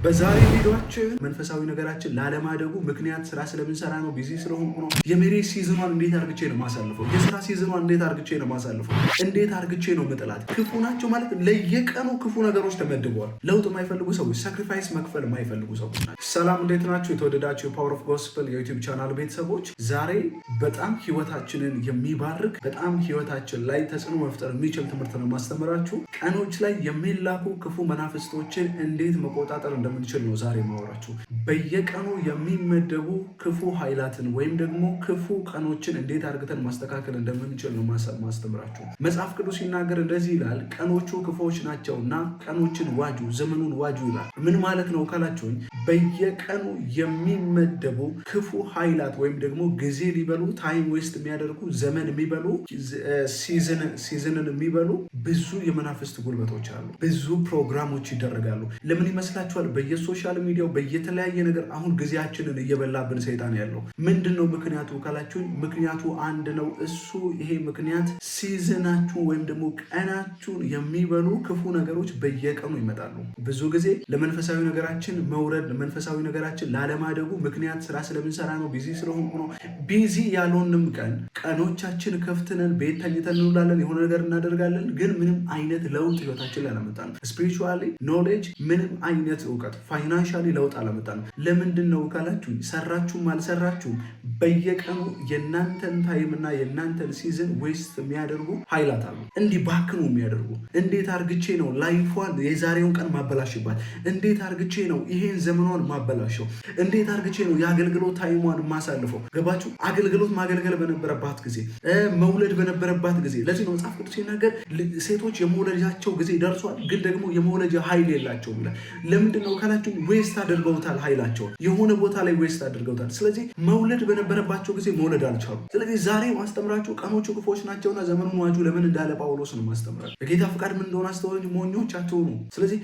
በዛሬ ቪዲዮአችን መንፈሳዊ ነገራችን ላለማደጉ ምክንያት ስራ ስለምንሰራ ነው፣ ቢዚ ስለሆንኩ ነው። የሜሬጅ ሲዝኗን እንዴት አርግቼ ነው ማሳልፈው? የስራ ሲዝኗን እንዴት አርግቼ ነው ማሳልፈው? እንዴት አርግቼ ነው መጥላት? ክፉ ናቸው ማለት ለየቀኑ ክፉ ነገሮች ተመድበዋል። ለውጥ የማይፈልጉ ሰዎች፣ ሳክሪፋይስ መክፈል የማይፈልጉ ሰዎች ናቸው። ሰላም፣ እንዴት ናችሁ? የተወደዳችሁ የፓወር ኦፍ ጎስፐል የዩቲዩብ ቻናል ቤተሰቦች፣ ዛሬ በጣም ህይወታችንን የሚባርክ በጣም ህይወታችን ላይ ተጽዕኖ መፍጠር የሚችል ትምህርት ነው ማስተምራችሁ። ቀኖች ላይ የሚላኩ ክፉ መናፍስቶችን እንዴት መቆጣጠር እንደምንችል ነው ዛሬ ማወራችሁ። በየቀኑ የሚመደቡ ክፉ ኃይላትን ወይም ደግሞ ክፉ ቀኖችን እንዴት አድርገን ማስተካከል እንደምንችል ነው ማስተምራችሁ። መጽሐፍ ቅዱስ ሲናገር እንደዚህ ይላል፣ ቀኖቹ ክፉዎች ናቸውና ቀኖችን ዋጁ፣ ዘመኑን ዋጁ ይላል። ምን ማለት ነው ካላችሁኝ፣ በየቀኑ የሚመደቡ ክፉ ኃይላት ወይም ደግሞ ጊዜ ሊበሉ፣ ታይም ዌስት የሚያደርጉ፣ ዘመን የሚበሉ፣ ሲዝንን የሚበሉ ብዙ የመናፍስት ጉልበቶች አሉ። ብዙ ፕሮግራሞች ይደረጋሉ። ለምን ይመስላችኋል? በየሶሻል ሚዲያው በየተለያየ ነገር አሁን ጊዜያችንን እየበላብን ሰይጣን ያለው ምንድን ነው ምክንያቱ ካላችሁኝ፣ ምክንያቱ አንድ ነው። እሱ ይሄ ምክንያት ሲዝናችሁ ወይም ደግሞ ቀናችሁን የሚበሉ ክፉ ነገሮች በየቀኑ ይመጣሉ። ብዙ ጊዜ ለመንፈሳዊ ነገራችን መውረድ፣ መንፈሳዊ ነገራችን ላለማደጉ ምክንያት ስራ ስለምንሰራ ነው፣ ቢዚ ስለሆንኩ ነው። ቢዚ ያልሆንም ቀኖቻችን ከፍትነን ቤት ተኝተን እንውላለን፣ የሆነ ነገር እናደርጋለን፣ ግን ምንም አይነት ለውጥ ህይወታችን ላይ አላመጣንም። ስፒሪቹዋሊ ኖሌጅ ምንም አይነት እውቀት፣ ፋይናንሻሊ ለውጥ አላመጣንም። ለምንድን ነው ካላችሁ፣ ሰራችሁም አልሰራችሁም በየቀኑ የእናንተን ታይም እና የእናንተን ሲዝን ዌስት የሚያደርጉ ኃይላት አሉ። እንዲህ ባክኑ የሚያደርጉ። እንዴት አርግቼ ነው ላይፏን የዛሬውን ቀን ማበላሽባት? እንዴት አርግቼ ነው ይሄን ዘመኗን ማበላሸው? እንዴት አርግቼ ነው የአገልግሎት ታይሟን ማሳልፈው? ገባችሁ? አገልግሎት ማገልገል በነበረባት ጊዜ፣ መውለድ በነበረባት ጊዜ። ለዚህ ነው መጽሐፍ ቅዱስ ሲናገር ሴቶች የመውለጃቸው ጊዜ ደርሷል፣ ግን ደግሞ የመውለጃ ኃይል የላቸውም ይላል። ለምንድን ነው ካላችሁ፣ ዌስት አድርገውታል። ኃይላቸውን የሆነ ቦታ ላይ ዌስት አድርገውታል። ስለዚህ መውለድ በነበረባቸው ጊዜ መውለድ አልቻሉ። ስለዚህ ዛሬ ማስተምራችሁ ቀኖቹ ክፉዎች ናቸውና ዘመኑን ዋጁ ለምን እንዳለ ጳውሎስ ነው ማስተምራችሁ። የጌታ ፍቃድ ምን እንደሆነ አስተውሉ፣ ሞኞች አትሆኑ። ስለዚህ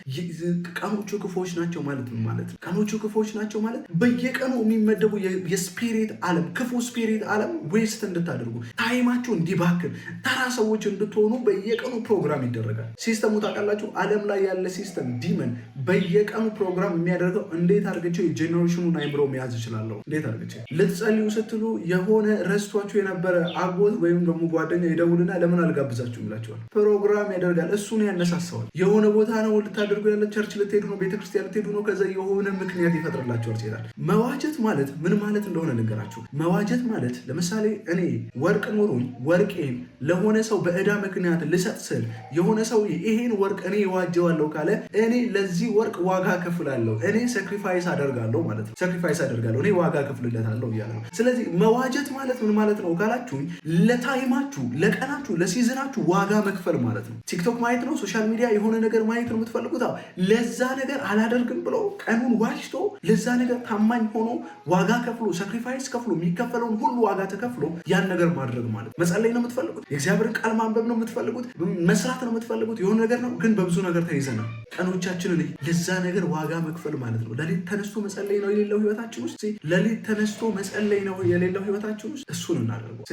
ቀኖቹ ክፉዎች ናቸው ማለት ነው ማለት ነው። ቀኖቹ ክፉዎች ናቸው ማለት በየቀኑ የሚመደቡ የስፒሪት ዓለም፣ ክፉ ስፒሪት ዓለም ዌስት እንድታደርጉ፣ ታይማችሁ እንዲባክን፣ ተራ ሰዎች እንድትሆኑ በየቀኑ ፕሮግራም ይደረጋል። ሲስተሙ ታውቃላችሁ፣ ዓለም ላይ ያለ ሲስተም ዲመን በየቀኑ ፕሮግራም የሚያደርገው እንዴት አድርገቼ የጄኔሬሽኑን አይምሮ መያዝ እችላለሁ? እንዴት አድርገቼ ልትጸልዩ ስትሉ የሆነ ረስቷችሁ የነበረ አጎት ወይም ደግሞ ጓደኛ ይደውልና ለምን አልጋብዛችሁም ይላችኋል። ፕሮግራም ያደርጋል። እሱን ያነሳሰዋል። የሆነ ቦታ ነው ልታደርጉ ያለ፣ ቸርች ልትሄዱ ነው፣ ቤተክርስቲያን ልትሄዱ ነው። ከዛ የሆነ ምክንያት ይፈጥርላችኋል ይላል። መዋጀት ማለት ምን ማለት እንደሆነ ነገራችሁ። መዋጀት ማለት ለምሳሌ እኔ ወርቅ ኖሮኝ ወርቄን ለሆነ ሰው በዕዳ ምክንያት ልሰጥ ስል የሆነ ሰው ይሄን ወርቅ እኔ ዋጀዋለሁ ካለ እኔ ለዚህ ወርቅ ዋጋ ከፍላለሁ፣ እኔ ሳክሪፋይስ አደርጋለሁ ማለት ነው። ሳክሪፋይስ አደርጋለሁ፣ እኔ ዋጋ ከፍልለታለሁ እያለ ነው። ስለዚህ መዋጀት ማለት ምን ማለት ነው ካላችሁኝ፣ ለታይማችሁ፣ ለቀናችሁ፣ ለሲዝናችሁ ዋጋ መክፈል ማለት ነው። ቲክቶክ ማየት ነው፣ ሶሻል ሚዲያ የሆነ ነገር ማየት ነው የምትፈልጉት። ለዛ ነገር አላደርግም ብሎ ቀኑን ዋጅቶ ለዛ ነገር ታማኝ ሆኖ ዋጋ ከፍሎ ሳክሪፋይስ ከፍሎ የሚከፈለውን ሁሉ ዋጋ ተከፍሎ ያን ነገር ማድረግ ማለት። መጸለይ ነው የምትፈልጉት፣ የእግዚአብሔርን ቃል ማንበብ ነው የምትፈልጉት፣ መስራት ነው የምትፈልጉት፣ የሆነ ነገር ነው። ግን በብዙ ነገር ተይዘናል። ቀኖቻችንን ለዛ ነገር ዋጋ መክፈል ማለት ነው። ለሊት ተነስቶ መጸለይ ነው የሌለው ህይወታችን ውስጥ። ለሊት ተነስቶ መጸለይ ነው የሌለው ህይወታችን ውስጥ። እሱን እናደርገው።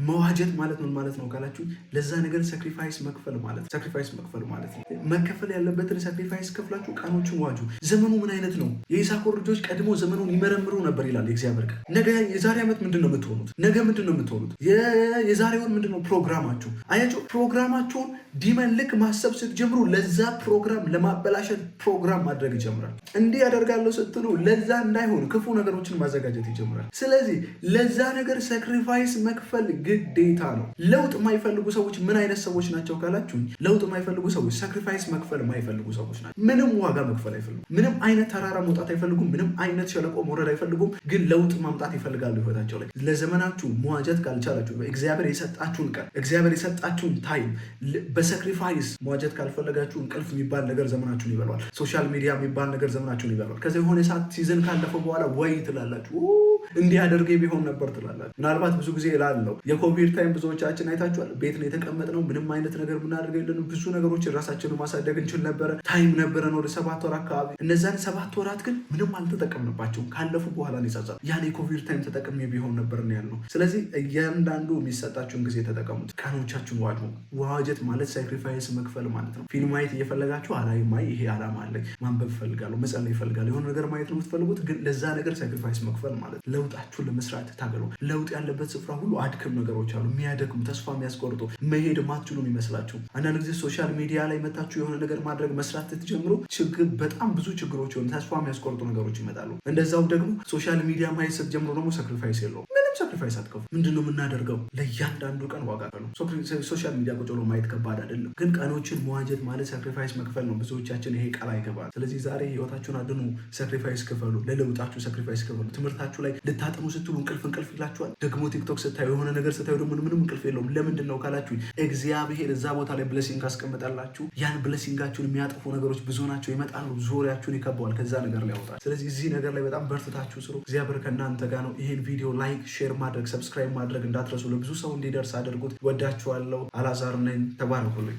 መዋጀት ማለት ምን ማለት ነው ካላችሁ፣ ለዛ ነገር ሳክሪፋይስ መክፈል ማለት። ሳክሪፋይስ መክፈል ማለት ነው መከፈል ያለበትን ሳክሪፋይስ ከፍላችሁ ቀኖችን ዋጁ። ዘመኑ ምን አይነት ነው? የይሳኮር ልጆች ቀድሞ ዘመኑን ይመረምሩ ነበር ይላል የእግዚአብሔር ቃል። ነገ የዛሬ ዓመት ምንድን ነው የምትሆኑት? ነገ ምንድን ነው የምትሆኑት? የዛሬውን ምንድን ነው ፕሮግራማችሁ? አያችሁ፣ ፕሮግራማችሁን ዲመን ልክ ማሰብ ስትጀምሩ ለዛ ፕሮግራም ለማበላሸት ፕሮግራም ማድረግ ይጀምራል። እንዲህ ያደርጋለሁ ስትሉ ለዛ እንዳይሆኑ ክፉ ነገሮችን ማዘጋጀት ይጀምራል። ስለዚህ ለዛ ነገር ሳክሪፋይስ መክፈል ግዴታ ነው። ለውጥ የማይፈልጉ ሰዎች ምን አይነት ሰዎች ናቸው ካላችሁ፣ ለውጥ የማይፈልጉ ሰዎች ሳክሪፋይስ መክፈል የማይፈልጉ ሰዎች ናቸው። ምንም ዋጋ መክፈል አይፈልጉም። ምንም አይነት ተራራ መውጣት አይፈልጉም። ምንም አይነት ሸለቆ መውረድ አይፈልጉም። ግን ለውጥ ማምጣት ይፈልጋሉ ህይወታቸው ላይ። ለዘመናችሁ መዋጀት ካልቻላችሁ፣ እግዚአብሔር የሰጣችሁን ቀን፣ እግዚአብሔር የሰጣችሁን ታይም በሳክሪፋይስ መዋጀት ካልፈለጋችሁ፣ እንቅልፍ የሚባል ነገር ዘመናችሁን ይበሏል። ሶሻል ሚዲያ የሚባል ነገር ዘመናችሁን ይበሏል። ከዚ የሆነ ሰዓት ሲዝን ካለፈ በኋላ ወይ ትላላችሁ፣ እንዲህ አድርጌ ቢሆን ነበር ትላላችሁ። ምናልባት ብዙ ጊዜ እላለሁ፣ የኮቪድ ታይም ብዙዎቻችን አይታችኋል። ቤት ነው የተቀመጥነው፣ ምንም አይነት ነገር ምናደርገው የለንም። ብዙ ነገሮችን ራሳችንን ማሳደግ እንችል ነበረ። ታይም ነበረን ወደ 7 ወር አካባቢ። እነዛን 7 ወራት ግን ምንም አልተጠቀምንባቸውም። ካለፉ በኋላ ነው የጸጸት። ያን የኮቪድ ታይም ተጠቅሜ ቢሆን ነበር ነው ያልነው። ስለዚህ እያንዳንዱ የሚሰጣችሁን ጊዜ ተጠቀሙት። ቀኖቻችሁን ዋጁ። ዋጀት ማለት ሳክሪፋይስ መክፈል ማለት ነው። ፊልም ማየት እየፈለጋችሁ አላይም፣ ይሄ አላማ አለኝ፣ ማንበብ ፈልጋለሁ ፈልጋለሁ፣ መጸለይ ፈልጋለሁ። የሆነ ነገር ማየት ነው የምትፈልጉት፣ ግን ለዛ ነገር ሳክሪፋይስ መክፈል ማለት ለውጣችሁን ለመስራት ታገሉ። ለውጥ ያለበት ስፍራ ሁሉ አድክም ነገሮች አሉ፣ የሚያደክሙ ተስፋ የሚያስቆርጡ መሄድ ማትችሉ የሚመስላችሁ። አንዳንድ ጊዜ ሶሻል ሚዲያ ላይ መታችሁ የሆነ ነገር ማድረግ መስራት ስትጀምሩ ችግር በጣም ብዙ ችግሮች ሆኑ፣ ተስፋ የሚያስቆርጡ ነገሮች ይመጣሉ። እንደዛው ደግሞ ሶሻል ሚዲያ ማየት ስትጀምሩ ደግሞ ሳክሪፋይስ የለውም። ሳክሪፋይስ አትከፉ። ምንድነው የምናደርገው? ለእያንዳንዱ ቀን ዋጋ ነው። ሶሻል ሚዲያ ቁጭ ብሎ ማየት ከባድ አይደለም፣ ግን ቀኖችን መዋጀት ማለት ሳክሪፋይስ መክፈል ነው። ብዙዎቻችን ይሄ ቃል አይገባል። ስለዚህ ዛሬ ህይወታችሁን አድኑ፣ ሳክሪፋይስ ክፈሉ፣ ለለውጣችሁ ሳክሪፋይስ ክፈሉ። ትምህርታችሁ ላይ ልታጠኑ ስትሉ እንቅልፍ ይላችኋል። ደግሞ ቲክቶክ ስታዩ የሆነ ነገር ስታዩ ደግሞ ምንም እንቅልፍ የለውም። ለምንድን ነው ካላችሁ እግዚአብሔር እዛ ቦታ ላይ ብለሲንግ አስቀምጣላችሁ። ያን ብለሲንጋችሁን የሚያጥፉ ነገሮች ብዙ ናቸው፣ ይመጣሉ፣ ዙሪያችሁን ይከበዋል፣ ከዛ ነገር ላይ ያወጣል። ስለዚህ እዚህ ነገር ላይ በጣም በርትታችሁ ስሩ። እግዚአብሔር ከእናንተ ጋር ነው። ይሄን ቪዲዮ ላይክ፣ ሼር ማድረግ ሰብስክራይብ ማድረግ እንዳትረሱ። ለብዙ ሰው እንዲደርስ አድርጉት። ወዳችኋለሁ። አላዛር ነኝ። ተባረኩልኝ።